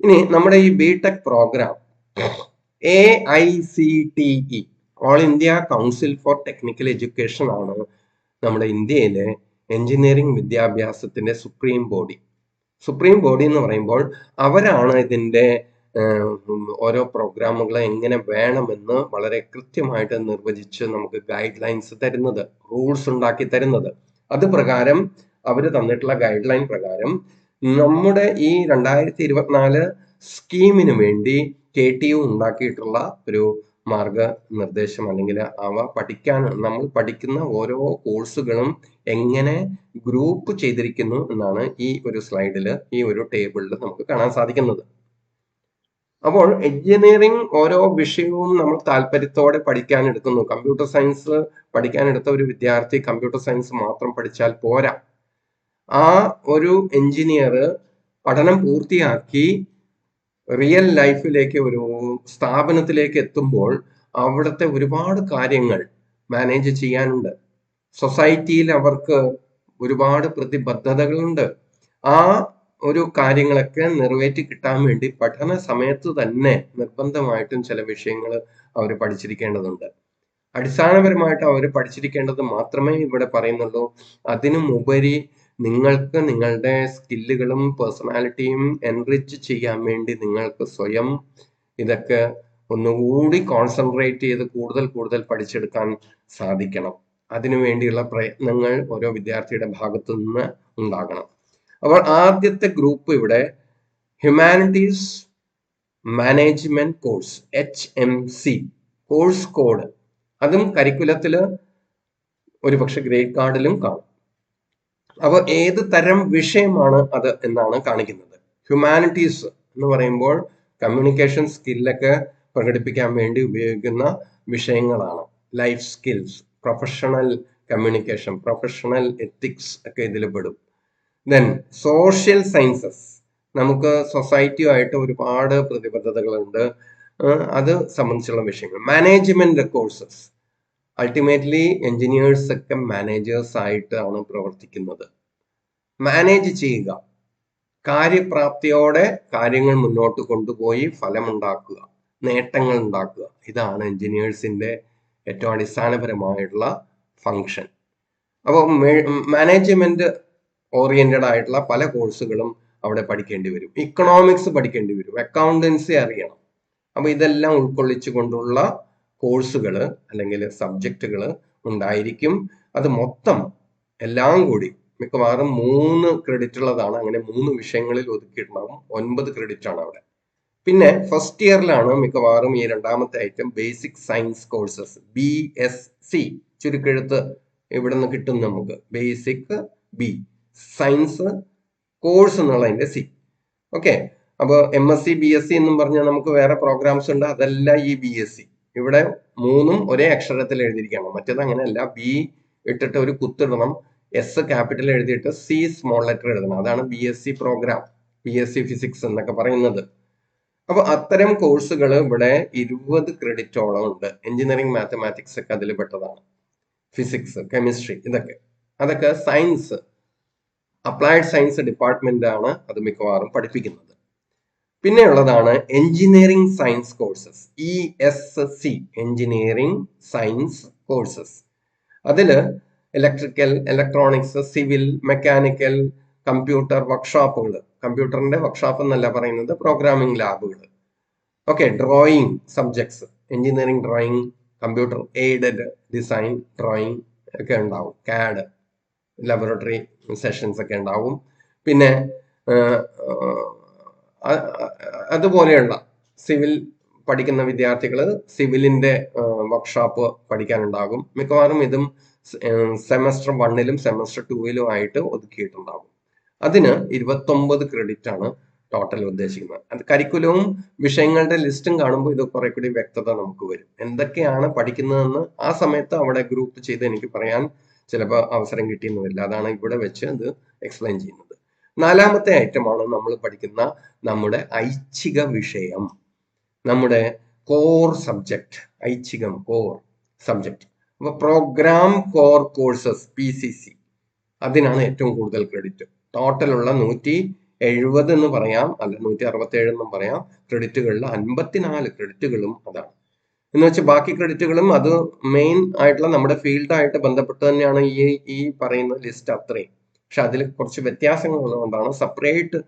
ഇനി നമ്മുടെ ഈ BTech programme AICTE All India Council for Technical Education ആണ് നമ്മുടെ ഇന്ത്യയിലെ എഞ്ചിനീയറിംഗ് വിദ്യാഭ്യാസത്തിന്റെ സുപ്രീം ബോഡി. സുപ്രീം ബോഡി എന്ന് പറയുമ്പോൾ അവരാണ് ഇതിന്റെ ഓരോ പ്രോഗ്രാമുകളെ എങ്ങനെ വേണമെന്ന് വളരെ കൃത്യമായിട്ട് നിർവചിച്ച് നമുക്ക് ഗൈഡ് ലൈൻസ് തരുന്നത്, റൂൾസ് ഉണ്ടാക്കി തരുന്നത്. അത് പ്രകാരം അവർ തന്നിട്ടുള്ള ഗൈഡ് ലൈൻ പ്രകാരം നമ്മുടെ ഈ 2024 സ്കീമിന് വേണ്ടി KTU ഉണ്ടാക്കിയിട്ടുള്ള ഒരു മാർഗനിർദ്ദേശം, അല്ലെങ്കിൽ അവ നമ്മൾ പഠിക്കുന്ന ഓരോ കോഴ്സുകളും എങ്ങനെ ഗ്രൂപ്പ് ചെയ്തിരിക്കുന്നു എന്നാണ് ഈ ഒരു സ്ലൈഡിൽ, ഈ ഒരു ടേബിളിൽ നമുക്ക് കാണാൻ സാധിക്കുന്നത്. അപ്പോൾ എഞ്ചിനീയറിംഗ് ഓരോ വിഷയവും നമ്മൾ താല്പര്യത്തോടെ പഠിക്കാൻ എടുക്കുന്നു. കമ്പ്യൂട്ടർ സയൻസ് പഠിക്കാൻ എടുത്ത ഒരു വിദ്യാർത്ഥി കമ്പ്യൂട്ടർ സയൻസ് മാത്രം പഠിച്ചാൽ പോരാ. ആ ഒരു എഞ്ചിനീയർ പഠനം പൂർത്തിയാക്കി റിയൽ ലൈഫിലേക്ക്, ഒരു സ്ഥാപനത്തിലേക്ക് എത്തുമ്പോൾ അവിടുത്തെ ഒരുപാട് കാര്യങ്ങൾ മാനേജ് ചെയ്യാനുണ്ട്. സൊസൈറ്റിയിൽ അവർക്ക് ഒരുപാട് പ്രതിബദ്ധതകളുണ്ട്. ആ ഒരു കാര്യങ്ങളൊക്കെ നിറവേറ്റി കിട്ടാൻ വേണ്ടി പഠന സമയത്ത് തന്നെ നിർബന്ധമായിട്ടും ചില വിഷയങ്ങൾ അവർ പഠിച്ചിരിക്കേണ്ടതുണ്ട്. അടിസ്ഥാനപരമായിട്ട് അവർ പഠിച്ചിരിക്കേണ്ടത് മാത്രമേ ഇവിടെ പറയുന്നുള്ളൂ. അതിനുമുപരി നിങ്ങൾക്ക് നിങ്ങളുടെ സ്കില്ലുകളും പേഴ്സണാലിറ്റിയും എൻറിച്ച് ചെയ്യാൻ വേണ്ടി നിങ്ങൾക്ക് സ്വയം ഇതൊക്കെ ഒന്നുകൂടി കോൺസെൻട്രേറ്റ് ചെയ്ത് കൂടുതൽ പഠിച്ചെടുക്കാൻ സാധിക്കണം. അതിനു വേണ്ടിയുള്ള പ്രയത്നങ്ങൾ ഓരോ വിദ്യാർത്ഥിയുടെ ഭാഗത്തു നിന്ന് ഉണ്ടാകണം. അപ്പോൾ ആദ്യത്തെ ഗ്രൂപ്പ് ഇവിടെ humanities management course, HMC course code. അതും കരിക്കുലത്തില് ഒരുപക്ഷെ ഗ്രേഡ് കാർഡിലും കാണും. അപ്പോൾ ഏത് തരം വിഷയമാണ് അത് എന്നാണ് കാണിക്കുന്നത്. ഹ്യൂമാനിറ്റീസ് എന്ന് പറയുമ്പോൾ കമ്മ്യൂണിക്കേഷൻ സ്കില്ലൊക്കെ പ്രകടിപ്പിക്കാൻ വേണ്ടി ഉപയോഗിക്കുന്ന വിഷയങ്ങളാണ്. Life skills, professional communication, professional ethics ഒക്കെ ഇതിൽ പെടും. ദെൻ സോഷ്യൽ സയൻസസ്, നമുക്ക് സൊസൈറ്റിയുമായിട്ട് ഒരുപാട് പ്രതിബദ്ധതകളുണ്ട്, അത് സംബന്ധിച്ചുള്ള വിഷയങ്ങൾ. മാനേജ്മെന്റ് കോഴ്സസ്, അൾട്ടിമേറ്റ്ലി എഞ്ചിനീയേഴ്സ് ഒക്കെ മാനേജേഴ്സ് ആയിട്ടാണ് പ്രവർത്തിക്കുന്നത്. മാനേജ് ചെയ്യുക, കാര്യപ്രാപ്തിയോടെ കാര്യങ്ങൾ മുന്നോട്ട് കൊണ്ടുപോയി ഫലമുണ്ടാക്കുക, നേട്ടങ്ങൾ ഉണ്ടാക്കുക, ഇതാണ് എഞ്ചിനീയേഴ്സിന്റെ ഏറ്റവും അടിസ്ഥാനപരമായിട്ടുള്ള ഫങ്ഷൻ. അപ്പോൾ മാനേജ്മെന്റ് ഓറിയന്റഡ് ആയിട്ടുള്ള പല കോഴ്സുകളും അവിടെ പഠിക്കേണ്ടി വരും. ഇക്കണോമിക്സ് പഠിക്കേണ്ടി വരും, അക്കൗണ്ടൻസി അറിയണം. അപ്പൊ ഇതെല്ലാം ഉൾക്കൊള്ളിച്ചു കൊണ്ടുള്ള കോഴ്സുകൾ അല്ലെങ്കിൽ സബ്ജക്റ്റുകൾ ഉണ്ടായിരിക്കും. അത് മൊത്തം എല്ലാം കൂടി മിക്കവാറും 3 ക്രെഡിറ്റ് ഉള്ളതാണ്. അങ്ങനെ 3 വിഷയങ്ങളിൽ ഒതുക്കിയിട്ടുണ്ടാവും. 9 ക്രെഡിറ്റ് ആണ് അവിടെ. പിന്നെ ഫസ്റ്റ് ഇയറിലാണ് മിക്കവാറും ഈ രണ്ടാമത്തെ item basic science courses, BSc, ചുരുക്കെഴുത്ത് ഇവിടെ നിന്ന് കിട്ടും നമുക്ക്. ബേസിക് B, സയൻസ് കോഴ്സ് എന്നുള്ളതിന്റെ C. ഓക്കെ, അപ്പൊ MSc BSc എന്നും പറഞ്ഞാൽ നമുക്ക് വേറെ പ്രോഗ്രാംസ് ഉണ്ട്. അതല്ല ഈ BSc. ഇവിടെ 3ഉം ഒരേ അക്ഷരത്തിൽ എഴുതിയിരിക്കണം. മറ്റേത് അങ്ങനെയല്ല. B ഇട്ടിട്ട് ഒരു കുത്തിടണം, S ക്യാപിറ്റൽ എഴുതിയിട്ട് C സ്മോൾ ലെറ്റർ എഴുതണം. അതാണ് BSc പ്രോഗ്രാം, BSc ഫിസിക്സ് എന്നൊക്കെ പറയുന്നത്. അപ്പൊ അത്തരം കോഴ്സുകൾ ഇവിടെ 20 ക്രെഡിറ്റോളം ഉണ്ട്. എഞ്ചിനീയറിംഗ് മാത്തമാറ്റിക്സ് ഒക്കെ അതിൽ പെട്ടതാണ്. ഫിസിക്സ്, കെമിസ്ട്രി, അതൊക്കെ സയൻസ്, അപ്ലൈഡ് സയൻസ് ഡിപ്പാർട്ട്മെന്റ് ആണ് അത് മിക്കവാറും പഠിപ്പിക്കുന്നത്. പിന്നെയുള്ളതാണ് engineering science courses, ESC, engineering science courses. അതില് electrical, electronics, civil, mechanical, computer വർക്ക്ഷോപ്പുകൾ, കമ്പ്യൂട്ടറിന്റെ വർക്ക്ഷോപ്പ് എന്നല്ല പറയുന്നത്, പ്രോഗ്രാമിംഗ് ലാബുകൾ. Okay, drawing subjects, engineering drawing, computer aided design drawing ഒക്കെ ഉണ്ടാവും. CAD ലബോറട്ടറി സെഷൻസ് ഒക്കെ ഉണ്ടാവും. പിന്നെ അതുപോലെയുള്ള സിവിൽ പഠിക്കുന്ന വിദ്യാർത്ഥികൾ സിവിലിന്റെ വർക്ക്ഷോപ്പ് പഠിക്കാനുണ്ടാകും. മിക്കവാറും ഇതും സെമസ്റ്റർ 1ലും സെമസ്റ്റർ 2ലും ആയിട്ട് ഒതുക്കിയിട്ടുണ്ടാകും. അതിന് 29 ക്രെഡിറ്റ് ആണ് ടോട്ടൽ ഉദ്ദേശിക്കുന്നത്. അത് കരിക്കുലവും വിഷയങ്ങളുടെ ലിസ്റ്റും കാണുമ്പോൾ ഇത് കുറെ കൂടി വ്യക്തത നമുക്ക് വരും. എന്തൊക്കെയാണ് പഠിക്കുന്നതെന്ന് ആ സമയത്ത് അവിടെ ഗ്രൂപ്പ് ചെയ്ത് എനിക്ക് പറയാൻ ചിലപ്പോൾ അവസരം കിട്ടിയെന്നില്ല. അതാണ് ഇവിടെ വെച്ച് ഇത് എക്സ്പ്ലെയിൻ ചെയ്യുന്നത്. 4ാമത്തെ ഐറ്റമാണ് നമ്മൾ പഠിക്കുന്ന നമ്മുടെ ഐച്ഛിക വിഷയം, നമ്മുടെ കോർ സബ്ജക്ട്. ഐച്ഛികം, കോർ സബ്ജക്ട്. അപ്പൊ പ്രോഗ്രാം കോർ കോഴ്സസ്, PCC, അതിനാണ് ഏറ്റവും കൂടുതൽ ക്രെഡിറ്റ്. ടോട്ടൽ ഉള്ള 70 എന്ന് പറയാം, അല്ല 167 എന്നും പറയാം. ക്രെഡിറ്റുകളിൽ 54 ക്രെഡിറ്റുകളും അതാണ്. എന്ന് വെച്ചാൽ ബാക്കി ക്രെഡിറ്റുകളും അത് മെയിൻ ആയിട്ടുള്ള നമ്മുടെ ഫീൽഡായിട്ട് ബന്ധപ്പെട്ട് തന്നെയാണ് ഈ പറയുന്ന ലിസ്റ്റ് അത്രയും. പക്ഷെ അതിൽ കുറച്ച് വ്യത്യാസങ്ങൾ ഉള്ളതുകൊണ്ടാണ് സെപ്പറേറ്റ്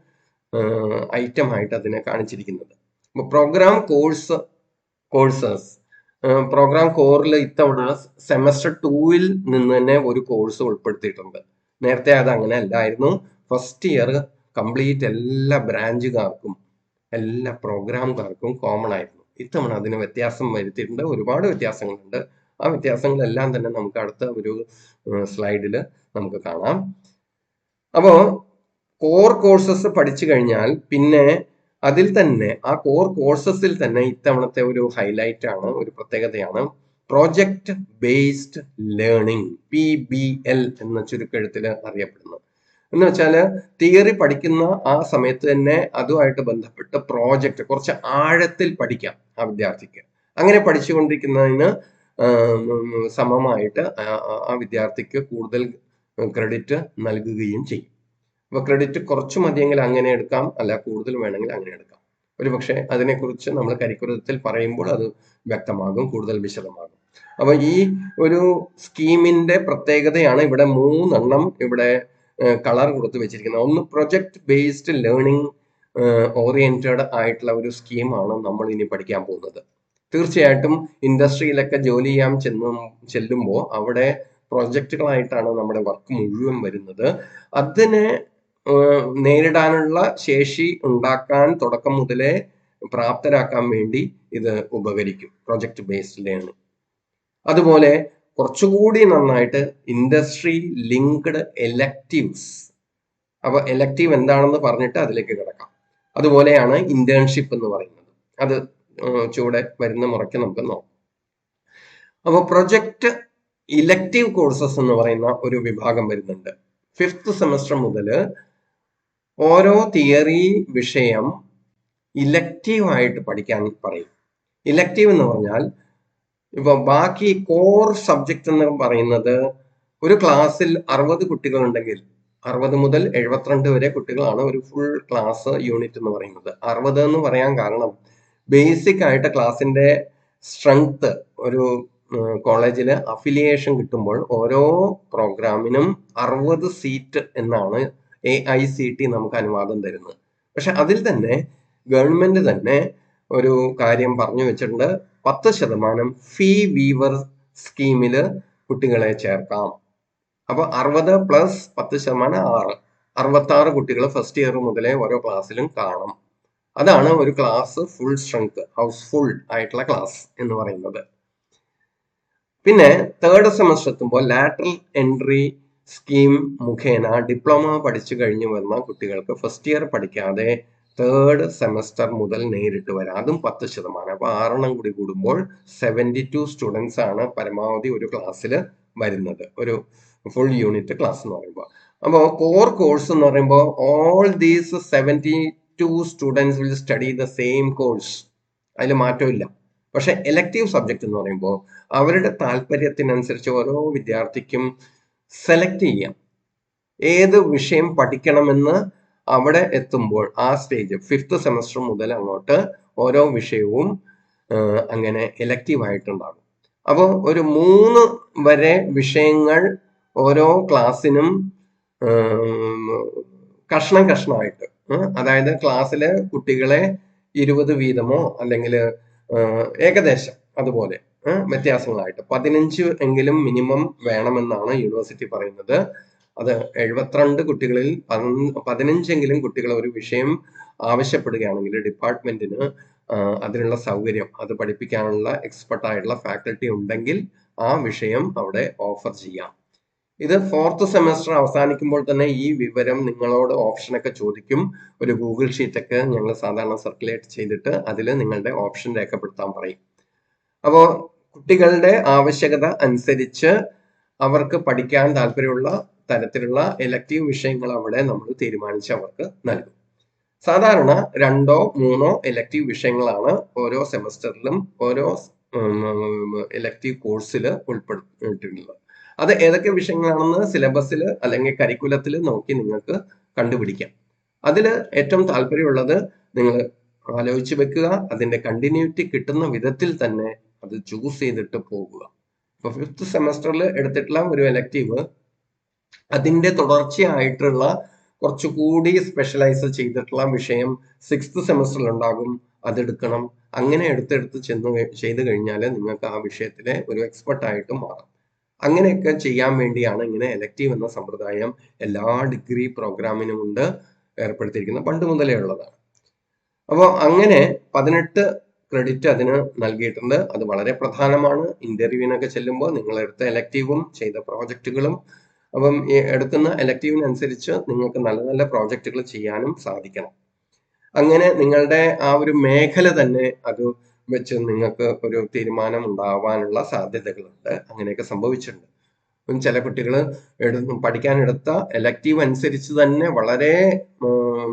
ഐറ്റം ആയിട്ട് അതിനെ കാണിച്ചിരിക്കുന്നത്. പ്രോഗ്രാം കോഴ്സസ് പ്രോഗ്രാം കോറിൽ ഇത്തവണ സെമസ്റ്റർ 2-ൽ നിന്ന് തന്നെ ഒരു കോഴ്സ് ഉൾപ്പെടുത്തിയിട്ടുണ്ട്. നേരത്തെ അത് അങ്ങനെ അല്ലായിരുന്നു. ഫസ്റ്റ് ഇയർ കംപ്ലീറ്റ് എല്ലാ ബ്രാഞ്ചുകാർക്കും എല്ലാ പ്രോഗ്രാമുകാർക്കും കോമൺ ആയിരുന്നു. ഇത്തവണ അതിന് വ്യത്യാസം വരുത്തിയിട്ടുണ്ട്. ഒരുപാട് വ്യത്യാസങ്ങളുണ്ട്. ആ വ്യത്യാസങ്ങളെല്ലാം തന്നെ നമുക്ക് അടുത്ത ഒരു സ്ലൈഡിൽ നമുക്ക് കാണാം. അപ്പോൾ കോർ കോഴ്സസ് പഠിച്ചു കഴിഞ്ഞാൽ പിന്നെ അതിൽ തന്നെ ആ കോർ കോഴ്സസിൽ തന്നെ ഇത്തവണത്തെ ഒരു ഹൈലൈറ്റ് ആണ്, ഒരു പ്രത്യേകതയാണ് പ്രോജക്റ്റ് ബേസ്ഡ് ലേണിംഗ്, PBL എന്ന ചുരുക്കെഴുത്തിൽ അറിയപ്പെടുന്നു. എന്ന് വെച്ചാൽ തിയറി പഠിക്കുന്ന ആ സമയത്ത് തന്നെ അതുമായിട്ട് ബന്ധപ്പെട്ട് പ്രോജക്റ്റ് കുറച്ച് ആഴത്തിൽ പഠിക്കാം ആ വിദ്യാർത്ഥിക്ക്. അങ്ങനെ പഠിച്ചുകൊണ്ടിരിക്കുന്നതിന് സമമായിട്ട് ആ വിദ്യാർത്ഥിക്ക് കൂടുതൽ ക്രെഡിറ്റ് നൽകുകയും ചെയ്യും. അപ്പൊ ക്രെഡിറ്റ് കുറച്ച് മതിയെങ്കിൽ അങ്ങനെ എടുക്കാം, അല്ല കൂടുതൽ വേണമെങ്കിൽ അങ്ങനെ എടുക്കാം. ഒരുപക്ഷെ അതിനെക്കുറിച്ച് നമ്മൾ കരിക്കുലത്തിൽ പറയുമ്പോൾ അത് വ്യക്തമാകും, കൂടുതൽ വിശദമാകും. അപ്പൊ ഈ ഒരു സ്കീമിന്റെ പ്രത്യേകതയാണ് ഇവിടെ 3 എണ്ണം ഇവിടെ കളർ കൊടുത്ത് വെച്ചിരിക്കുന്നത്. ഒന്ന് പ്രൊജക്ട് ബേസ്ഡ് ലേണിംഗ് ഓറിയന്റഡ് ആയിട്ടുള്ള ഒരു സ്കീമാണ് നമ്മൾ ഇനി പഠിക്കാൻ പോകുന്നത്. തീർച്ചയായിട്ടും ഇൻഡസ്ട്രിയിലൊക്കെ ജോലി ചെയ്യാൻ ചെല്ലുമ്പോൾ അവിടെ പ്രൊജക്റ്റുകളായിട്ടാണ് നമ്മുടെ വർക്ക് മുഴുവൻ വരുന്നത്. അതിനെ നേരിടാനുള്ള ശേഷി ഉണ്ടാക്കാൻ തുടക്കം മുതലേ പ്രാപ്തരാക്കാൻ വേണ്ടി ഇത് ഉപകരിക്കും, പ്രൊജക്ട് ബേസ്ഡ് ലേണിംഗ്. അതുപോലെ കുറച്ചുകൂടി നന്നായിട്ട് ഇൻഡസ്ട്രി ലിങ്ക്ഡ് എലക്റ്റീവ്സ്. അപ്പൊ എലക്റ്റീവ് എന്താണെന്ന് പറഞ്ഞിട്ട് അതിലേക്ക് കിടക്കാം. അതുപോലെയാണ് ഇന്റേൺഷിപ്പ് എന്ന് പറയുന്നത്. അത് ചൂടെ വരുന്ന മുറയ്ക്ക് നമുക്ക് നോക്കാം. അപ്പൊ പ്രൊജക്ട് ഇലക്റ്റീവ് കോഴ്സസ് എന്ന് പറയുന്ന ഒരു വിഭാഗം വരുന്നുണ്ട്. 5th സെമസ്റ്റർ മുതൽ ഓരോ തിയറി വിഷയം ഇലക്റ്റീവ് ആയിട്ട് പഠിക്കാൻ പറയും. ഇലക്റ്റീവ് എന്ന് പറഞ്ഞാൽ ഇപ്പൊ ബാക്കി കോർ സബ്ജക്റ്റ് എന്ന് പറയുന്നത് ഒരു ക്ലാസ്സിൽ 60 കുട്ടികളുണ്ടെങ്കിൽ 60 മുതൽ 72 വരെ കുട്ടികളാണ് ഒരു ഫുൾ ക്ലാസ് യൂണിറ്റ് എന്ന് പറയുന്നത്. 60 എന്ന് പറയാൻ കാരണം ബേസിക് ആയിട്ട് ക്ലാസിന്റെ സ്ട്രെങ്ത്, ഒരു കോളേജിൽ അഫിലിയേഷൻ കിട്ടുമ്പോൾ ഓരോ പ്രോഗ്രാമിനും 60 സീറ്റ് എന്നാണ് AICT നമുക്ക് അനുവാദം തരുന്നത്. പക്ഷെ അതിൽ തന്നെ ഗവൺമെന്റ് തന്നെ ഒരു കാര്യം പറഞ്ഞു വെച്ചിട്ടുണ്ട്, 10% ഫീ വീവർ സ്കീമില് കുട്ടികളെ ചേർക്കാം. അപ്പൊ 60 പ്ലസ് 10% 66 കുട്ടികൾ ഫസ്റ്റ് ഇയർ മുതലേ ഓരോ ക്ലാസ്സിലും കാണും. അതാണ് ഒരു ക്ലാസ് ഫുൾ സ്ട്രെങ്ത്, ഹൗസ്ഫുൾ ആയിട്ടുള്ള ക്ലാസ് എന്ന് പറയുന്നത്. പിന്നെ 3rd സെമസ്റ്റർ എത്തുമ്പോൾ ലാറ്ററൽ എൻട്രി സ്കീം മുഖേന ഡിപ്ലോമ പഠിച്ചു കഴിഞ്ഞു വന്ന കുട്ടികൾക്ക് ഫസ്റ്റ് ഇയർ പഠിക്കാതെ 3rd സെമസ്റ്റർ മുതൽ നേരിട്ട് വരാം. അതും 10%. അപ്പൊ 6 കൂടി കൂടുമ്പോൾ 72 സ്റ്റുഡൻസ് ആണ് പരമാവധി ഒരു ക്ലാസ്സിൽ വരുന്നത്, ഒരു ഫുൾ യൂണിറ്റ് ക്ലാസ് എന്ന് പറയുമ്പോൾ. അപ്പോൾ കോർ കോഴ്സ് എന്ന് പറയുമ്പോൾ all these 72 students will study the same course, അതിൽ മാറ്റമില്ല. പക്ഷെ എലക്റ്റീവ് സബ്ജക്ട് എന്ന് പറയുമ്പോൾ അവരുടെ താല്പര്യത്തിനനുസരിച്ച് ഓരോ വിദ്യാർത്ഥിക്കും സെലക്ട് ചെയ്യാം ഏത് വിഷയം പഠിക്കണമെന്ന്. അവിടെ എത്തുമ്പോൾ ആ സ്റ്റേജ് 5th സെമസ്റ്റർ മുതൽ അങ്ങോട്ട് ഓരോ വിഷയവും അങ്ങനെ എലക്റ്റീവ് ആയിട്ടുണ്ടാകും. അപ്പോൾ ഒരു 3 വരെ വിഷയങ്ങൾ ഓരോ ക്ലാസ്സിനും കഷ്ണമായിട്ട്, അതായത് ക്ലാസ്സിലെ കുട്ടികളെ 20 വീതമോ അല്ലെങ്കിൽ ഏകദേശം അതുപോലെ വ്യത്യാസങ്ങളായിട്ട് 15 എങ്കിലും മിനിമം വേണമെന്നാണ് യൂണിവേഴ്സിറ്റി പറയുന്നത്. അത് 72 കുട്ടികളിൽ 15 കുട്ടികൾ ഒരു വിഷയം ആവശ്യപ്പെടുകയാണെങ്കിൽ ഡിപ്പാർട്ട്മെന്റിന് അതിനുള്ള സൗകര്യം, അത് പഠിപ്പിക്കാനുള്ള എക്സ്പെർട്ട് ആയിട്ടുള്ള ഫാക്കൽറ്റി ഉണ്ടെങ്കിൽ ആ വിഷയം അവിടെ ഓഫർ ചെയ്യാം. ഇത് 4th സെമസ്റ്റർ അവസാനിക്കുമ്പോൾ തന്നെ ഈ വിവരം നിങ്ങളോട് ഓപ്ഷനൊക്കെ ചോദിക്കും. ഒരു ഗൂഗിൾ ഷീറ്റൊക്കെ ഞങ്ങൾ സാധാരണ സർക്കുലേറ്റ് ചെയ്തിട്ട് അതിൽ നിങ്ങളുടെ ഓപ്ഷൻ രേഖപ്പെടുത്താൻ പറയും. അപ്പോൾ കുട്ടികളുടെ ആവശ്യകത അനുസരിച്ച് അവർക്ക് പഠിക്കാൻ താല്പര്യമുള്ള തരത്തിലുള്ള എലക്റ്റീവ് വിഷയങ്ങൾ അവിടെ നമ്മൾ തീരുമാനിച്ച് അവർക്ക് നൽകും. സാധാരണ 2 or 3 എലക്റ്റീവ് വിഷയങ്ങളാണ് ഓരോ സെമസ്റ്ററിലും ഓരോ എലക്റ്റീവ് കോഴ്സിൽ ഉൾപ്പെടുത്തിയിട്ടുള്ളത്. അത് ഏതൊക്കെ വിഷയങ്ങളാണെന്ന് സിലബസിൽ അല്ലെങ്കിൽ കരിക്കുലത്തിൽ നോക്കി നിങ്ങൾക്ക് കണ്ടുപിടിക്കാം. അതിൽ ഏറ്റവും താല്പര്യമുള്ളത് നിങ്ങൾ ആലോചിച്ച് വെക്കുക. അതിന്റെ കണ്ടിന്യൂറ്റി കിട്ടുന്ന വിധത്തിൽ തന്നെ അത് ചൂസ് ചെയ്തിട്ട് പോകുക. ഇപ്പൊ 5th സെമസ്റ്ററിൽ എടുത്തിട്ടുള്ള ഒരു എലക്റ്റീവ് അതിന്റെ തുടർച്ചയായിട്ടുള്ള കുറച്ചുകൂടി സ്പെഷ്യലൈസ് ചെയ്തിട്ടുള്ള വിഷയം 6th സെമസ്റ്ററിൽ ഉണ്ടാകും. അതെടുക്കണം. അങ്ങനെ എടുത്തെടുത്ത് ചെയ്തു കഴിഞ്ഞാൽ നിങ്ങൾക്ക് ആ വിഷയത്തിലെ ഒരു എക്സ്പെർട്ട് ആയിട്ട് മാറാം. അങ്ങനെയൊക്കെ ചെയ്യാൻ വേണ്ടിയാണ് ഇങ്ങനെ എലക്റ്റീവ് എന്ന സമ്പ്രദായം എല്ലാ ഡിഗ്രി പ്രോഗ്രാമിനും ഉണ്ട് ഏർപ്പെടുത്തിയിരിക്കുന്നത്. പണ്ട് മുതലേ ഉള്ളതാണ്. അപ്പോൾ അങ്ങനെ 18 ക്രെഡിറ്റ് അതിന് നൽകിയിട്ടുണ്ട്. അത് വളരെ പ്രധാനമാണ്. ഇന്റർവ്യൂവിനൊക്കെ ചെല്ലുമ്പോൾ നിങ്ങൾ എടുത്ത എലക്റ്റീവും ചെയ്ത പ്രോജക്റ്റുകളും, അപ്പം ഈ എടുക്കുന്ന എലക്റ്റീവിനനുസരിച്ച് നിങ്ങൾക്ക് നല്ല നല്ല പ്രോജക്റ്റുകൾ ചെയ്യാനും സാധിക്കണം. അങ്ങനെ നിങ്ങളുടെ ആ ഒരു മേഖല തന്നെ അത് വെച്ച് നിങ്ങൾക്ക് ഒരു തീരുമാനം ഉണ്ടാവാനുള്ള സാധ്യതകളുണ്ട്. അങ്ങനെയൊക്കെ സംഭവിച്ചിട്ടുണ്ട്. ചില കുട്ടികൾ പഠിക്കാനെടുത്ത എലക്റ്റീവ് അനുസരിച്ച് തന്നെ വളരെ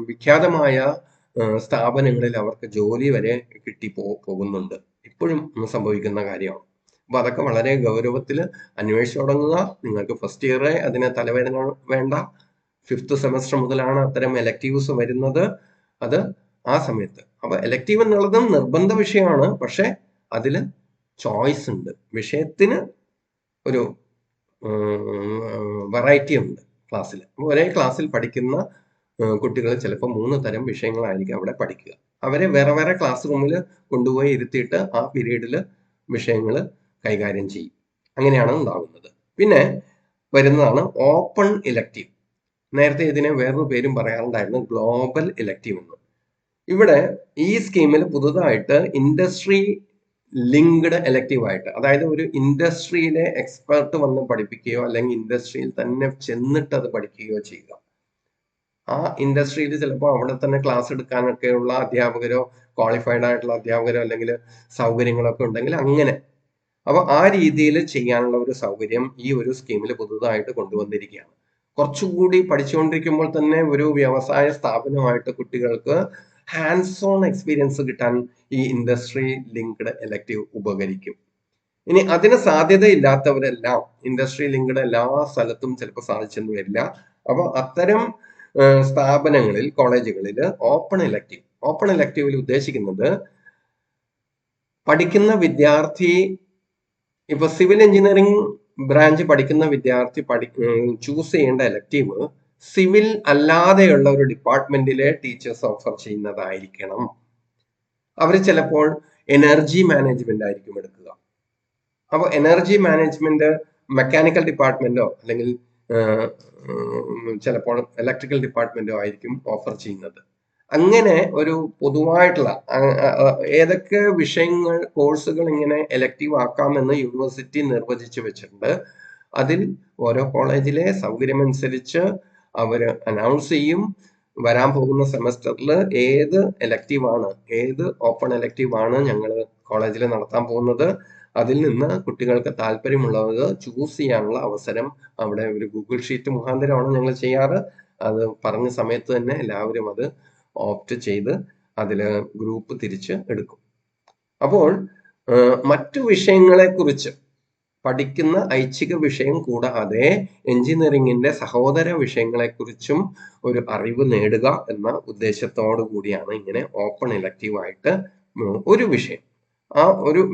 വിഖ്യാതമായ സ്ഥാപനങ്ങളിൽ അവർക്ക് ജോലി വരെ കിട്ടി പോകുന്നുണ്ട്. ഇപ്പോഴും സംഭവിക്കുന്ന കാര്യമാണ്. അപ്പൊ അതൊക്കെ വളരെ ഗൗരവത്തിൽ അന്വേഷിച്ചു തുടങ്ങുക. നിങ്ങൾക്ക് ഫസ്റ്റ് ഇയറെ അതിനെ തലവേദന വേണ്ട. 5th സെമസ്റ്റർ മുതലാണ് അത്തരം എലക്റ്റീവ്സ് വരുന്നത്. അത് ആ സമയത്ത്. അപ്പൊ എലക്റ്റീവ് എന്നുള്ളതും നിർബന്ധ വിഷയമാണ്. പക്ഷെ അതിൽ ചോയ്സ് ഉണ്ട്. വിഷയത്തിന് ഒരു വെറൈറ്റി ഉണ്ട് ക്ലാസ്സിൽ. ഒരേ ക്ലാസ്സിൽ പഠിക്കുന്ന കുട്ടികൾ ചിലപ്പോൾ 3 തരം വിഷയങ്ങളായിരിക്കും അവിടെ പഠിക്കുക. അവരെ വേറെ വേറെ ക്ലാസ് റൂമിൽ കൊണ്ടുപോയി ഇരുത്തിയിട്ട് ആ പീരീഡിൽ വിഷയങ്ങൾ കൈകാര്യം ചെയ്യും. അങ്ങനെയാണ് ഉണ്ടാകുന്നത്. പിന്നെ വരുന്നതാണ് ഓപ്പൺ ഇലക്റ്റീവ്. നേരത്തെ ഇതിനെ വേറൊരു പേരും പറയാറുണ്ടായിരുന്നു, ഗ്ലോബൽ ഇലക്റ്റീവ് എന്ന്. ഇവിടെ ഈ സ്കീമിൽ പുതുതായിട്ട് ഇൻഡസ്ട്രി ലിങ്ക്ഡ് എലക്റ്റീവ് ആയിട്ട്, അതായത് ഒരു ഇൻഡസ്ട്രിയിലെ എക്സ്പെർട്ട് വന്ന് പഠിപ്പിക്കുകയോ അല്ലെങ്കിൽ ഇൻഡസ്ട്രിയിൽ തന്നെ ചെന്നിട്ട് അത് പഠിക്കുകയോ ചെയ്യുക. ആ ഇൻഡസ്ട്രിയിൽ ചിലപ്പോൾ അവിടെ തന്നെ ക്ലാസ് എടുക്കാനൊക്കെയുള്ള അധ്യാപകരോ ക്വാളിഫൈഡ് ആയിട്ടുള്ള അധ്യാപകരോ അല്ലെങ്കിൽ സൗകര്യങ്ങളൊക്കെ ഉണ്ടെങ്കിൽ അങ്ങനെ. അപ്പൊ ആ രീതിയിൽ ചെയ്യാനുള്ള ഒരു സൗകര്യം ഈ ഒരു സ്കീമിൽ പുതുതായിട്ട് കൊണ്ടുവന്നിരിക്കുകയാണ്. കുറച്ചുകൂടി പഠിച്ചുകൊണ്ടിരിക്കുമ്പോൾ തന്നെ ഒരു വ്യവസായ സ്ഥാപനമായിട്ട് കുട്ടികൾക്ക് ഹാൻഡ്സ് ഓൺ എക്സ്പീരിയൻസ് കിട്ടാൻ ഈ ഇൻഡസ്ട്രി ലിങ്ക്ഡ് എലക്റ്റീവ് ഉപകരിക്കും. ഇനി അതിന് സാധ്യതയില്ലാത്തവരെല്ലാം ഇൻഡസ്ട്രി ലിങ്ക്ഡ് എല്ലാ സ്ഥലത്തും ചിലപ്പോൾ സാധിച്ചെന്ന് വരില്ല. അപ്പൊ അത്തരം സ്ഥാപനങ്ങളിൽ, കോളേജുകളിൽ ഓപ്പൺ ഇലക്റ്റീവിൽ ഉദ്ദേശിക്കുന്നത് പഠിക്കുന്ന വിദ്യാർത്ഥി, ഇപ്പൊ സിവിൽ എഞ്ചിനീയറിംഗ് ബ്രാഞ്ച് പഠിക്കുന്ന വിദ്യാർത്ഥി ചൂസ് ചെയ്യേണ്ട എലക്റ്റീവ് സിവിൽ അല്ലാതെയുള്ള ഒരു ഡിപ്പാർട്ട്മെന്റിലെ ടീച്ചേഴ്സ് ഓഫർ ചെയ്യുന്നതായിരിക്കണം. അവർ ചിലപ്പോൾ എനർജി മാനേജ്മെന്റ് ആയിരിക്കും എടുക്കുക. അപ്പോൾ എനർജി മാനേജ്മെന്റ് മെക്കാനിക്കൽ ഡിപ്പാർട്ട്മെന്റോ അല്ലെങ്കിൽ ചിലപ്പോൾ ഇലക്ട്രിക്കൽ ഡിപ്പാർട്ട്മെന്റോ ആയിരിക്കും ഓഫർ ചെയ്യുന്നത്. അങ്ങനെ ഒരു പൊതുവായിട്ടുള്ള ഏതൊക്കെ വിഷയങ്ങൾ, കോഴ്സുകൾ ഇങ്ങനെ എലക്റ്റീവ് ആക്കാമെന്ന് യൂണിവേഴ്സിറ്റി നിർവചിച്ചു വെച്ചിട്ടുണ്ട്. അതിൽ ഓരോ കോളേജിലെ സൗകര്യമനുസരിച്ച് അവർ അനൗൺസ് ചെയ്യും. വരാൻ പോകുന്ന സെമസ്റ്ററിൽ ഏത് എലക്റ്റീവാണ്, ഏത് ഓപ്പൺ എലക്റ്റീവാണ് ഞങ്ങൾ കോളേജിൽ നടത്താൻ പോകുന്നത്, അതിൽ നിന്ന് കുട്ടികൾക്ക് താല്പര്യമുള്ളത് ചൂസ് ചെയ്യാനുള്ള അവസരം അവിടെ ഒരു ഗൂഗിൾ ഷീറ്റ് മുഖാന്തരമാണ് ഞങ്ങൾ ചെയ്യാറ്. അത് പറഞ്ഞ സമയത്ത് തന്നെ എല്ലാവരും അത് ഓപ്റ്റ് ചെയ്ത് അതിൽ ഗ്രൂപ്പ് തിരിച്ച് എടുക്കും. അപ്പോൾ മറ്റു വിഷയങ്ങളെ കുറിച്ച് പഠിക്കുന്ന ഐച്ഛിക വിഷയം കൂടാതെ എഞ്ചിനീയറിംഗിന്റെ സഹോദര വിഷയങ്ങളെ കുറിച്ചും ഒരു അറിവ് നേടുക എന്ന ഉദ്ദേശത്തോടു കൂടിയാണ് ഇങ്ങനെ ഓപ്പൺ ഇലക്റ്റീവ് ആയിട്ട് ഒരു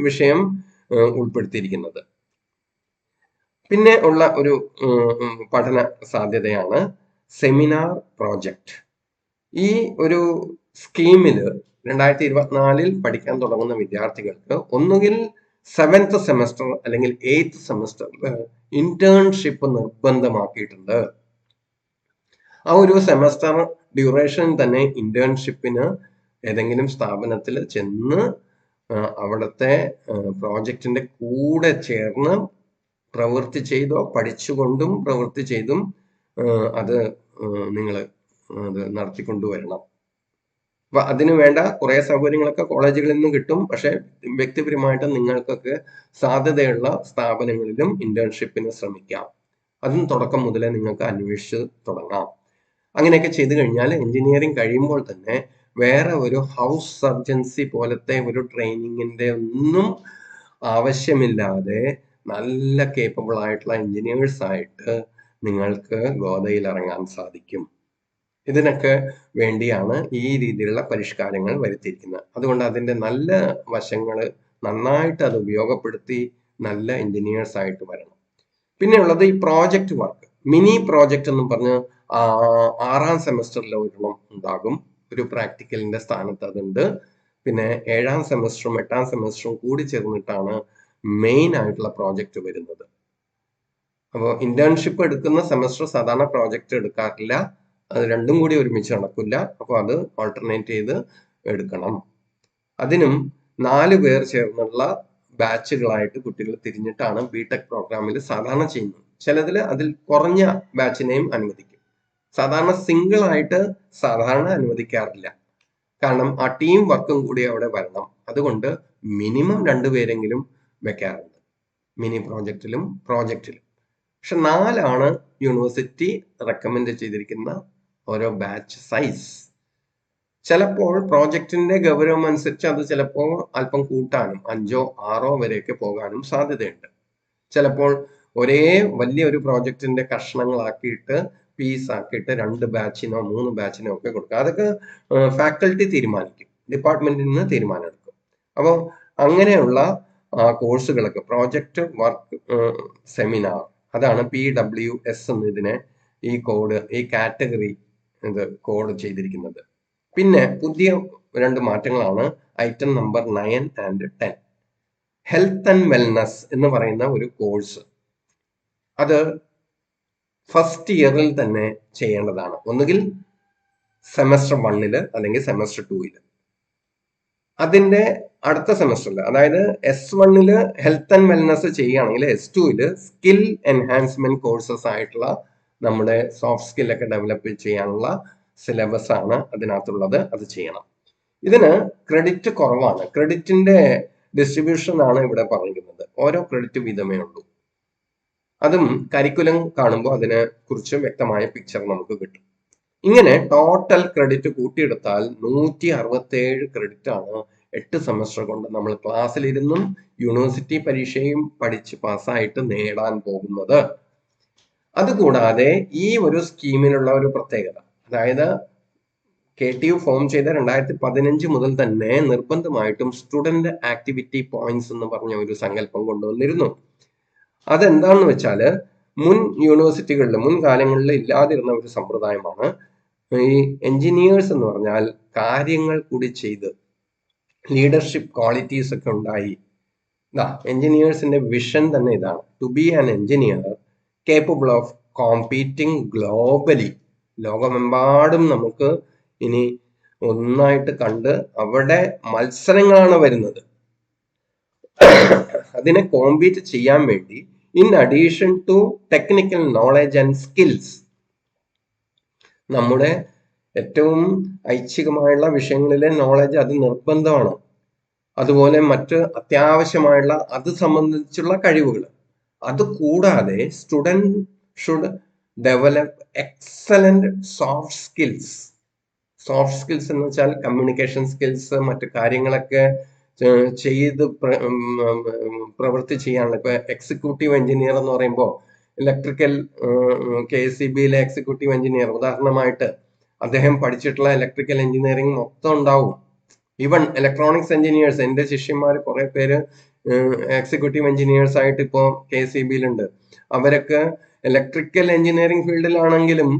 വിഷയം ഉൾപ്പെടുത്തിയിരിക്കുന്നത്. പിന്നെ ഉള്ള ഒരു പഠന സാധ്യതയാണ് സെമിനാർ പ്രോജക്റ്റ്. ഈ ഒരു സ്കീമിൽ 2024 പഠിക്കാൻ തുടങ്ങുന്ന വിദ്യാർത്ഥികൾക്ക് ഒന്നുകിൽ 7th സെമസ്റ്റർ അല്ലെങ്കിൽ 8th സെമസ്റ്ററിൽ ഇന്റേൺഷിപ്പ് നിർബന്ധമാക്കിയിട്ടുണ്ട്. ആ ഒരു സെമസ്റ്റർ ഡ്യൂറേഷൻ തന്നെ ഇന്റേൺഷിപ്പിന് ഏതെങ്കിലും സ്ഥാപനത്തിൽ ചെന്ന് അവിടുത്തെ പ്രോജക്റ്റിന്റെ കൂടെ ചേർന്ന് പ്രവൃത്തി ചെയ്തോ പഠിച്ചുകൊണ്ടും പ്രവൃത്തി ചെയ്തും അത് നിങ്ങൾ അത് നടത്തിക്കൊണ്ടുവരണം. അപ്പൊ അതിനു വേണ്ട കുറെ സൗകര്യങ്ങളൊക്കെ കോളേജുകളിൽ നിന്ന് കിട്ടും. പക്ഷെ വ്യക്തിപരമായിട്ട് നിങ്ങൾക്കൊക്കെ സാധ്യതയുള്ള സ്ഥാപനങ്ങളിലും ഇന്റേൺഷിപ്പിന് ശ്രമിക്കാം. അതും തുടക്കം മുതലേ നിങ്ങൾക്ക് അന്വേഷിച്ച് തുടങ്ങാം. അങ്ങനെയൊക്കെ ചെയ്തു കഴിഞ്ഞാൽ എഞ്ചിനീയറിംഗ് കഴിയുമ്പോൾ തന്നെ വേറെ ഒരു ഹൗസ് സർജൻസി പോലത്തെ ഒരു ട്രെയിനിങ്ങിന്റെ ഒന്നും ആവശ്യമില്ലാതെ നല്ല കേപ്പബിൾ ആയിട്ടുള്ള എഞ്ചിനീയേഴ്സ് ആയിട്ട് നിങ്ങൾക്ക് ഗോതയിൽ ഇറങ്ങാൻ സാധിക്കും. ഇതിനൊക്കെ വേണ്ടിയാണ് ഈ രീതിയിലുള്ള പരിഷ്കാരങ്ങൾ വരുത്തിയിരിക്കുന്നത്. അതുകൊണ്ട് അതിൻ്റെ നല്ല വശങ്ങൾ നന്നായിട്ട് അത് ഉപയോഗപ്പെടുത്തി നല്ല എഞ്ചിനീയേഴ്സ് ആയിട്ട് വരണം. പിന്നെ ഉള്ളത് ഈ പ്രോജക്റ്റ് വർക്ക്, മിനി പ്രോജക്റ്റ് എന്നും പറഞ്ഞ് 6ാം സെമസ്റ്ററിൽ ഒരെണ്ണം ഉണ്ടാകും. ഒരു പ്രാക്ടിക്കലിന്റെ സ്ഥാനത്ത് അതുണ്ട്. പിന്നെ 7ാം സെമസ്റ്ററും 8ാം സെമസ്റ്ററും കൂടി ചേർന്നിട്ടാണ് മെയിൻ ആയിട്ടുള്ള പ്രോജക്റ്റ് വരുന്നത്. അപ്പോൾ ഇന്റേൺഷിപ്പ് എടുക്കുന്ന സെമസ്റ്റർ സാധാരണ പ്രോജക്റ്റ് എടുക്കാറില്ല, അത് രണ്ടും കൂടി ഒരുമിച്ച് നടക്കില്ല. അപ്പോൾ അത് ഓൾട്ടർനേറ്റ് ചെയ്ത് എടുക്കണം. അതിനും 4 പേർ ചേർന്നുള്ള ബാച്ചുകളായിട്ട് കുട്ടികൾ തിരിഞ്ഞിട്ടാണ് ബിടെക് പ്രോഗ്രാമിൽ സാധാരണ ചെയ്യുന്നത്. ചിലതിൽ അതിൽ കുറഞ്ഞ ബാച്ചിനെയും അനുവദിക്കും. സാധാരണ സിംഗിൾ ആയിട്ട് സാധാരണ അനുവദിക്കാറില്ല, കാരണം ആ ടീം വർക്കും കൂടി അവിടെ വരണം. അതുകൊണ്ട് മിനിമം 2 പേരെങ്കിലും വെക്കാറുണ്ട് മിനി പ്രോജക്റ്റിലും പ്രോജക്റ്റിലും. പക്ഷെ 4 യൂണിവേഴ്സിറ്റി റെക്കമെൻഡ് ചെയ്തിരിക്കുന്ന ഓരോ ബാച്ച് സൈസ്. ചിലപ്പോൾ പ്രോജക്റ്റിന്റെ ഗൗരവം അനുസരിച്ച് അത് ചിലപ്പോൾ അല്പം കൂട്ടാനും 5ഓ 6ഓ വരെയൊക്കെ പോകാനും സാധ്യതയുണ്ട്. ചിലപ്പോൾ ഒരേ വലിയൊരു പ്രോജക്റ്റിന്റെ കഷ്ണങ്ങളാക്കിയിട്ട് പീസാക്കിയിട്ട് 2 ബാച്ചിനോ 3 ബാച്ചിനോ ഒക്കെ കൊടുക്കുക. അതൊക്കെ ഫാക്കൽറ്റി തീരുമാനിക്കും, ഡിപ്പാർട്ട്മെന്റിൽ നിന്ന് തീരുമാനമെടുക്കും. അപ്പോൾ അങ്ങനെയുള്ള കോഴ്സുകളൊക്കെ പ്രോജക്റ്റ് വർക്ക് സെമിനാർ, അതാണ് PWS എന്ന് ഇതിനെ ഈ കോഡ്, ഈ കാറ്റഗറി ഇത് കോഡ് ചെയ്തിരിക്കുന്നത്. പിന്നെ പുതിയ 2 മാറ്റങ്ങളാണ് item number 9 and 10. Health and wellness എന്ന് പറയുന്ന ഒരു കോഴ്സ്, അത് ഫസ്റ്റ് ഇയറിൽ തന്നെ ചെയ്യേണ്ടതാണ്. ഒന്നുകിൽ സെമസ്റ്റർ 1 അല്ലെങ്കിൽ സെമസ്റ്റർ 2. അതിന്റെ അടുത്ത സെമസ്റ്ററിൽ, അതായത് S1 ഹെൽത്ത് ആൻഡ് വെൽനസ് ചെയ്യുകയാണെങ്കിൽ S2 സ്കിൽ എൻഹാൻസ്മെന്റ് കോഴ്സസ് ആയിട്ടുള്ള നമ്മുടെ സോഫ്റ്റ് സ്കില്ലൊക്കെ ഡെവലപ്പ് ചെയ്യാനുള്ള സിലബസ് ആണ് അതിനകത്തുള്ളത്. അത് ചെയ്യണം. ഇതിന് ക്രെഡിറ്റ് കുറവാണ്. ക്രെഡിറ്റിന്റെ ഡിസ്ട്രിബ്യൂഷൻ ആണ് ഇവിടെ പറഞ്ഞിരിക്കുന്നത്. ഓരോ ക്രെഡിറ്റ് വീതമേ ഉള്ളൂ. അതും കരിക്കുലം കാണുമ്പോൾ അതിനെ കുറിച്ച് വ്യക്തമായ പിക്ചർ നമുക്ക് കിട്ടും. ഇങ്ങനെ ടോട്ടൽ ക്രെഡിറ്റ് കൂട്ടിയെടുത്താൽ 167 ക്രെഡിറ്റ് ആണ് 8 സെമസ്റ്റർ കൊണ്ട് നമ്മൾ ക്ലാസ്സിലിരുന്നും യൂണിവേഴ്സിറ്റി പരീക്ഷയും പഠിച്ച് പാസ്സായിട്ട് നേടാൻ പോകുന്നത്. അതുകൂടാതെ ഈ ഒരു സ്കീമിനുള്ള ഒരു പ്രത്യേകത, അതായത് KTU ഫോം ചെയ്ത 2015 മുതൽ തന്നെ നിർബന്ധമായിട്ടും സ്റ്റുഡന്റ് ആക്ടിവിറ്റി പോയിന്റ്സ് എന്ന് പറഞ്ഞ ഒരു സങ്കല്പം കൊണ്ടുവന്നിരുന്നു. അതെന്താണെന്ന് വെച്ചാൽ മുൻ യൂണിവേഴ്സിറ്റികളിൽ മുൻകാലങ്ങളിൽ ഇല്ലാതിരുന്ന ഒരു സമ്പ്രദായമാണ്. ഈ എഞ്ചിനീയേഴ്സ് എന്ന് പറഞ്ഞാൽ കാര്യങ്ങൾ കൂടി ചെയ്ത് ലീഡർഷിപ്പ് ക്വാളിറ്റീസ് ഒക്കെ ഉണ്ടായി. എഞ്ചിനീയേഴ്സിന്റെ വിഷൻ തന്നെ ഇതാണ്, to be an engineer capable of competing globally. ലോകമെമ്പാടും നമുക്ക് ഇനി ഒന്നായിട്ട് കണ്ട് അവിടെ മത്സരങ്ങളാണ് വരുന്നത്. അതിനെ കോമ്പീറ്റ് ചെയ്യാൻ വേണ്ടി in addition to technical knowledge and skills, നമ്മുടെ ഏറ്റവും ഐച്ഛികമായുള്ള വിഷയങ്ങളിലെ നോളജ് അത് നിർബന്ധമാണ്. അതുപോലെ മറ്റ് അത്യാവശ്യമായുള്ള അത് സംബന്ധിച്ചുള്ള കഴിവുകൾ. അത് കൂടാതെ student should develop excellent soft skills. Soft skills എന്ന് വെച്ചാൽ കമ്മ്യൂണിക്കേഷൻ സ്കിൽസ്, മറ്റു കാര്യങ്ങളൊക്കെ ചെയ്ത് പ്രവൃത്തി ചെയ്യാനുള്ള. ഇപ്പൊ എക്സിക്യൂട്ടീവ് എഞ്ചിനീയർ എന്ന് പറയുമ്പോൾ ഇലക്ട്രിക്കൽ KSEBയിലെ എക്സിക്യൂട്ടീവ് എഞ്ചിനീയർ ഉദാഹരണമായിട്ട് അദ്ദേഹം പഠിച്ചിട്ടുള്ള ഇലക്ട്രിക്കൽ എഞ്ചിനീയറിംഗ് മൊത്തം ഉണ്ടാവും. ഈവൻ ഇലക്ട്രോണിക്സ് എഞ്ചിനീയേഴ്സ്, എൻ്റെ ശിഷ്യന്മാർ കുറെ പേര് എക്സിക്യൂട്ടീവ് എഞ്ചിനീയേഴ്സ് ആയിട്ട് ഇപ്പോൾ KSEBയിലുണ്ട്. അവരൊക്കെ ഇലക്ട്രിക്കൽ എഞ്ചിനീയറിംഗ് ഫീൽഡിലാണെങ്കിലും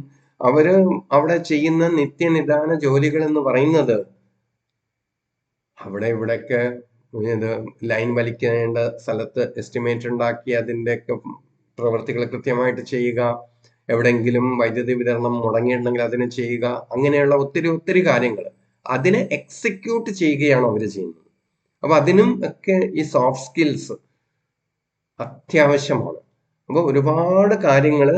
അവര് അവിടെ ചെയ്യുന്ന നിത്യനിദാന ജോലികൾ എന്ന് പറയുന്നത് അവിടെ ഇവിടെയൊക്കെ ഇത് ലൈൻ വലിക്കേണ്ട സ്ഥലത്ത് എസ്റ്റിമേറ്റ് ഉണ്ടാക്കി അതിൻ്റെയൊക്കെ പ്രവൃത്തികൾ കൃത്യമായിട്ട് ചെയ്യുക, എവിടെയെങ്കിലും വൈദ്യുതി വിതരണം മുടങ്ങിയിട്ടുണ്ടെങ്കിൽ അതിനെ ചെയ്യുക, അങ്ങനെയുള്ള ഒത്തിരി കാര്യങ്ങൾ അതിനെ എക്സിക്യൂട്ട് ചെയ്യുകയാണ് അവർ ചെയ്യുന്നത്. അപ്പൊ അതിനും ഒക്കെ ഈ സോഫ്റ്റ് സ്കിൽസ് അത്യാവശ്യമാണ്. അപ്പോൾ ഒരുപാട് കാര്യങ്ങൾ,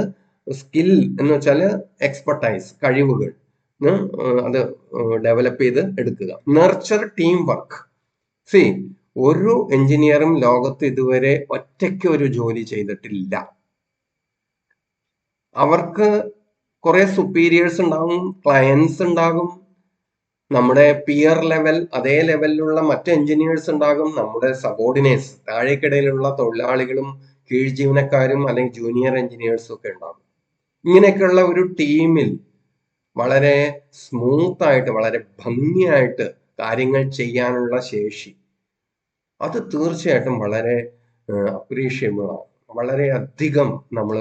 സ്കിൽ എന്ന് വെച്ചാൽ എക്സ്പെർട്ടൈസ്, കഴിവുകൾ അത് ഡെവലപ്പ് ചെയ്ത് എടുക്കുക. Nurture team work. സി, ഒരു എഞ്ചിനീയറും ലോകത്ത് ഇതുവരെ ഒറ്റയ്ക്ക് ഒരു ജോലി ചെയ്തിട്ടില്ല. അവർക്ക് കുറെ സുപ്പീരിയേഴ്സ് ഉണ്ടാകും, ക്ലയൻസ് ഉണ്ടാകും, നമ്മുടെ പിയർ ലെവൽ അതേ ലെവലിലുള്ള മറ്റ് എഞ്ചിനീയേഴ്സ് ഉണ്ടാകും, നമ്മുടെ സബോർഡിനേറ്റ്സ് താഴേക്കിടയിലുള്ള തൊഴിലാളികളും കീഴ് ജീവനക്കാരും അല്ലെങ്കിൽ ജൂനിയർ എഞ്ചിനീയേഴ്സും ഒക്കെ ഉണ്ടാകും. ഇങ്ങനെയൊക്കെയുള്ള ഒരു ടീമിൽ വളരെ സ്മൂത്തായിട്ട് വളരെ ഭംഗിയായിട്ട് കാര്യങ്ങൾ ചെയ്യാനുള്ള ശേഷി, അത് തീർച്ചയായിട്ടും വളരെ അപ്രീഷിയബിൾ ആണ്. വളരെ അധികം നമ്മൾ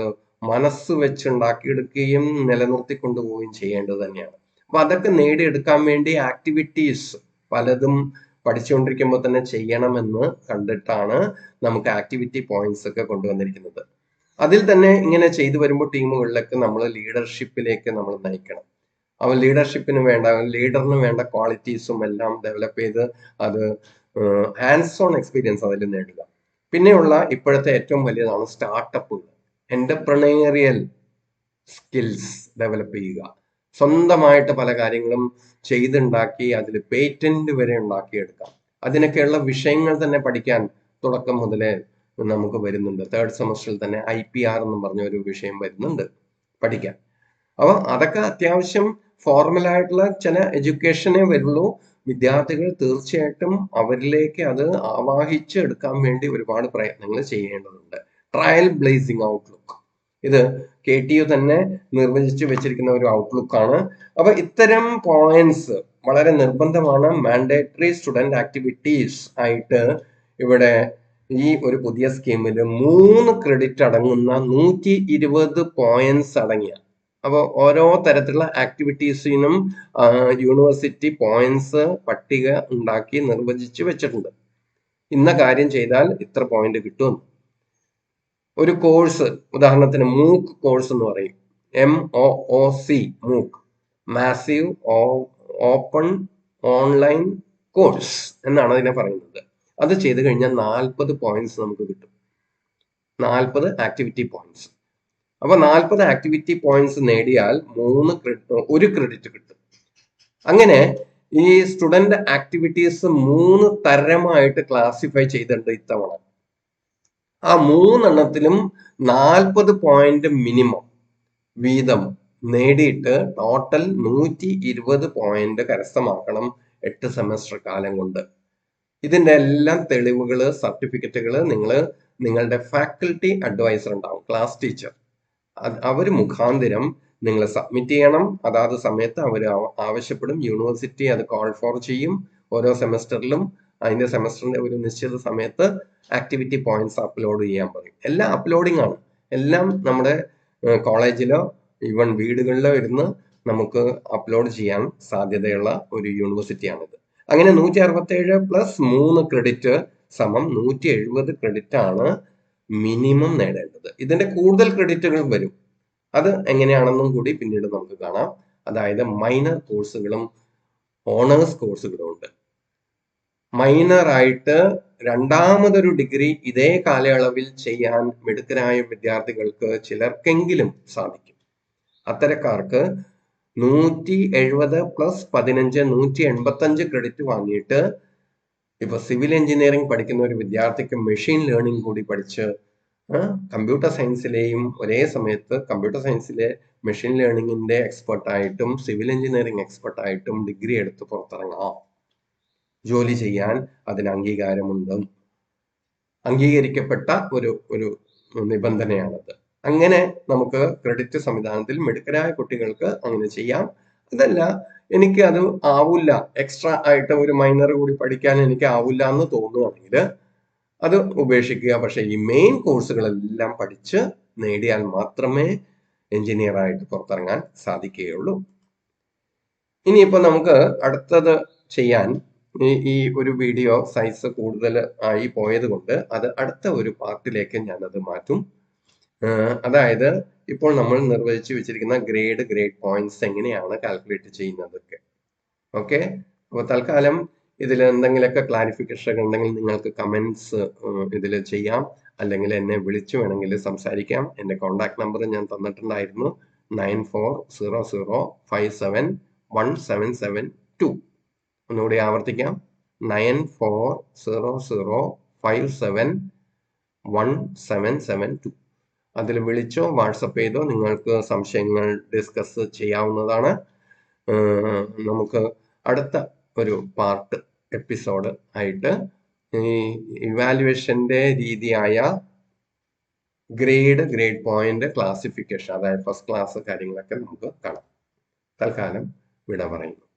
മനസ്സ് വെച്ചുണ്ടാക്കിയെടുക്കുകയും നിലനിർത്തിക്കൊണ്ടുപോവുകയും ചെയ്യേണ്ടത് തന്നെയാണ്. അപ്പൊ അതൊക്കെ നേടിയെടുക്കാൻ വേണ്ടി ആക്ടിവിറ്റീസ് പലതും പഠിച്ചുകൊണ്ടിരിക്കുമ്പോൾ തന്നെ ചെയ്യണമെന്ന് കണ്ടിട്ടാണ് നമുക്ക് ആക്ടിവിറ്റി പോയിന്റ്സ് ഒക്കെ കൊണ്ടുവന്നിരിക്കുന്നത്. അതിൽ തന്നെ ഇങ്ങനെ ചെയ്തു വരുമ്പോൾ ടീമുകളിലൊക്കെ നമ്മൾ ലീഡർഷിപ്പിലേക്ക് നമ്മൾ നയിക്കണം. അവൻ ലീഡർഷിപ്പിന് വേണ്ട, ലീഡറിന് വേണ്ട ക്വാളിറ്റീസും എല്ലാം ഡെവലപ്പ് ചെയ്ത് അത് ഹാൻഡ്സ് ഓൺ എക്സ്പീരിയൻസ് അതിൽ നേടുക. പിന്നെയുള്ള ഇപ്പോഴത്തെ ഏറ്റവും വലിയതാണ് സ്റ്റാർട്ടപ്പുകൾ. എന്റർപ്രണേറിയൽ സ്കിൽസ് ഡെവലപ്പ് ചെയ്യുക. സ്വന്തമായിട്ട് പല കാര്യങ്ങളും ചെയ്തുണ്ടാക്കി അതിൽ പേറ്റന്റ് വരെ ഉണ്ടാക്കിയെടുക്കാം. അതിനൊക്കെയുള്ള വിഷയങ്ങൾ തന്നെ പഠിക്കാൻ തുടക്കം മുതലേ നമുക്ക് വരുന്നുണ്ട്. 3rd സെമസ്റ്ററിൽ തന്നെ IPR എന്ന് പറഞ്ഞ ഒരു വിഷയം വരുന്നുണ്ട് പഠിക്കാൻ. അപ്പൊ അതൊക്കെ അത്യാവശ്യം ഫോർമൽ ആയിട്ടുള്ള ചില എഡ്യൂക്കേഷനേ വരുള്ളൂ. വിദ്യാർത്ഥികൾ തീർച്ചയായിട്ടും അവരിലേക്ക് അത് ആവാഹിച്ച് എടുക്കാൻ വേണ്ടി ഒരുപാട് പ്രയത്നങ്ങൾ ചെയ്യേണ്ടതുണ്ട്. ട്രയൽ ബ്ലേസിംഗ് ഔട്ട്ലുക്ക്, ഇത് KTU തന്നെ നിർവചിച്ചു വെച്ചിരിക്കുന്ന ഒരു ഔട്ട്ലുക്ക് ആണ്. അപ്പൊ ഇത്തരം പോയിന്റ്സ് വളരെ നിർബന്ധമാണ്. മാൻഡേറ്ററി സ്റ്റുഡന്റ് ആക്ടിവിറ്റീസ് ആയിട്ട് ഇവിടെ ഈ ഒരു പുതിയ സ്കീമിൽ 3 ക്രെഡിറ്റ് അടങ്ങുന്ന 120 പോയിന്റ്സ് അടങ്ങിയ, അപ്പോൾ ഓരോ തരത്തിലുള്ള ആക്ടിവിറ്റീസിനും യൂണിവേഴ്സിറ്റി പോയിന്റ്സ് പട്ടിക ഉണ്ടാക്കി നിർവചിച്ച് വെച്ചിട്ടുണ്ട്. ഇന്ന കാര്യം ചെയ്താൽ ഇത്ര പോയിന്റ് കിട്ടും. ഒരു കോഴ്സ്, ഉദാഹരണത്തിന് മൂക്ക് കോഴ്സ് എന്ന് പറയും, MOOC, മൂക്ക്, മാസീവ് ഓപ്പൺ ഓൺലൈൻ കോഴ്സ് എന്നാണ് അതിനെ പറയുന്നത്. അത് ചെയ്ത് കഴിഞ്ഞാൽ 40 പോയിന്റ്സ് നമുക്ക് കിട്ടും. 40 ആക്ടിവിറ്റി പോയിന്റ്സ്. അപ്പൊ 40 ആക്ടിവിറ്റി പോയിന്റ്സ് നേടിയാൽ 1 ക്രെഡിറ്റ് കിട്ടും. അങ്ങനെ ഈ സ്റ്റുഡന്റ് ആക്ടിവിറ്റീസ് 3 തരമായിട്ട് ക്ലാസിഫൈ ചെയ്തിട്ടുണ്ട് ഇത്തവണ. ആ 3 എണ്ണത്തിലും 40 പോയിന്റ് മിനിമം വീതം നേടിയിട്ട് ടോട്ടൽ 120 പോയിന്റ് കരസ്ഥമാക്കണം 8 സെമസ്റ്റർ കാലം കൊണ്ട്. ഇതിന്റെ എല്ലാം തെളിവുകള്, സർട്ടിഫിക്കറ്റുകള് നിങ്ങളുടെ ഫാക്കൽറ്റി അഡ്വൈസർ ഉണ്ടാവും, ക്ലാസ് ടീച്ചർ, അവർ മുഖാന്തിരം നിങ്ങൾ സബ്മിറ്റ് ചെയ്യണം. അതാത് സമയത്ത് അവർ ആവശ്യപ്പെടും. യൂണിവേഴ്സിറ്റി അത് കോൾ ഫോർ ചെയ്യും. ഓരോ സെമസ്റ്ററിലും അതിന്റെ സെമസ്റ്ററിന്റെ ഒരു നിശ്ചിത സമയത്ത് ആക്ടിവിറ്റി പോയിന്റ്സ് അപ്ലോഡ് ചെയ്യാൻ പറയും. എല്ലാം അപ്ലോഡിംഗ് ആണ്. എല്ലാം നമ്മുടെ കോളേജിലോ ഈവൻ വീടുകളിലോ ഇരുന്ന് നമുക്ക് അപ്ലോഡ് ചെയ്യാൻ സാധ്യതയുള്ള ഒരു യൂണിവേഴ്സിറ്റിയാണിത്. അങ്ങനെ 167 പ്ലസ് 3 ക്രെഡിറ്റ് സമം 170 ക്രെഡിറ്റ് ആണ് മിനിമം നേടേണ്ടത്. ഇതിന്റെ കൂടുതൽ ക്രെഡിറ്റുകൾ വരും. അത് എങ്ങനെയാണെന്നും കൂടി പിന്നീട് നമുക്ക് കാണാം. അതായത് മൈനർ കോഴ്സുകളും ഓണേഴ്സ് കോഴ്സുകളും ഉണ്ട്. മൈനർ ആയിട്ട് രണ്ടാമതൊരു ഡിഗ്രി ഇതേ കാലയളവിൽ ചെയ്യാൻ മിടുക്കരായ വിദ്യാർത്ഥികൾക്ക് ചിലർക്കെങ്കിലും സാധിക്കും. അത്തരക്കാർക്ക് 170 പ്ലസ് 15 185 ക്രെഡിറ്റ് വാങ്ങിയിട്ട് ഇപ്പൊ സിവിൽ എഞ്ചിനീയറിംഗ് പഠിക്കുന്ന ഒരു വിദ്യാർത്ഥിക്ക് മെഷീൻ ലേണിംഗ് കൂടി പഠിച്ച് കമ്പ്യൂട്ടർ സയൻസിലെയും ഒരേ സമയത്ത് കമ്പ്യൂട്ടർ സയൻസിലെ മെഷീൻ ലേണിംഗിന്റെ എക്സ്പെർട്ടായിട്ടും സിവിൽ എഞ്ചിനീയറിംഗ് എക്സ്പെർട്ടായിട്ടും ഡിഗ്രി എടുത്ത് പുറത്തിറങ്ങാം. ജോലി ചെയ്യാൻ അതിന് അംഗീകാരമുണ്ട്. അംഗീകരിക്കപ്പെട്ട ഒരു നിബന്ധനയാണത്. അങ്ങനെ നമുക്ക് ക്രെഡിറ്റ് സംവിധാനത്തിൽ മിടുക്കരായ കുട്ടികൾക്ക് അങ്ങനെ ചെയ്യാം. അതല്ല, എനിക്ക് അത് ആവില്ല, എക്സ്ട്രാ ആയിട്ട് ഒരു മൈനർ കൂടി പഠിക്കാൻ എനിക്ക് ആവില്ല എന്ന് തോന്നുകയാണെങ്കിൽ അത് ഉപേക്ഷിക്കുക. പക്ഷെ ഈ മെയിൻ കോഴ്സുകളെല്ലാം പഠിച്ച് നേടിയാൽ മാത്രമേ എഞ്ചിനീയർ ആയിട്ട് പുറത്തിറങ്ങാൻ സാധിക്കുകയുള്ളൂ. ഇനിയിപ്പോ നമുക്ക് അടുത്തത് ചെയ്യാൻ ഈ ഒരു വീഡിയോ സൈസ് കൂടുതൽ ആയി പോയത് കൊണ്ട് അത് അടുത്ത ഒരു പാർട്ടിലേക്ക് ഞാനത് മാറ്റും. അതായത് ഇപ്പോൾ നമ്മൾ നിർവചിച്ചു വെച്ചിരിക്കുന്ന ഗ്രേഡ് പോയിന്റ്സ് എങ്ങനെയാണ് കാൽക്കുലേറ്റ് ചെയ്യുന്നതൊക്കെ. ഓക്കെ, അപ്പോൾ തൽക്കാലം ഇതിൽ എന്തെങ്കിലുമൊക്കെ ക്ലാരിഫിക്കേഷൻ ഉണ്ടെങ്കിൽ നിങ്ങൾക്ക് കമന്റ്സ് ഇതിൽ ചെയ്യാം, അല്ലെങ്കിൽ എന്നെ വിളിച്ചു വേണമെങ്കിൽ സംസാരിക്കാം. എൻ്റെ കോണ്ടാക്ട് നമ്പർ ഞാൻ തന്നിട്ടുണ്ടായിരുന്നു, 9400571772. ഒന്നുകൂടി ആവർത്തിക്കാം, 9400571772. അതിൽ വിളിച്ചോ വാട്സപ്പ് ചെയ്തോ നിങ്ങൾക്ക് സംശയങ്ങൾ ഡിസ്കസ് ചെയ്യാവുന്നതാണ്. നമുക്ക് അടുത്ത ഒരു പാർട്ട് എപ്പിസോഡ് ആയിട്ട് ഈ ഇവാലുവേഷന്റെ രീതിയായ ഗ്രേഡ് പോയിന്റ് ക്ലാസിഫിക്കേഷൻ, അതായത് ഫസ്റ്റ് ക്ലാസ് കാര്യങ്ങളൊക്കെ നമുക്ക് കാണാം. തൽക്കാലം വിട പറയുന്നു.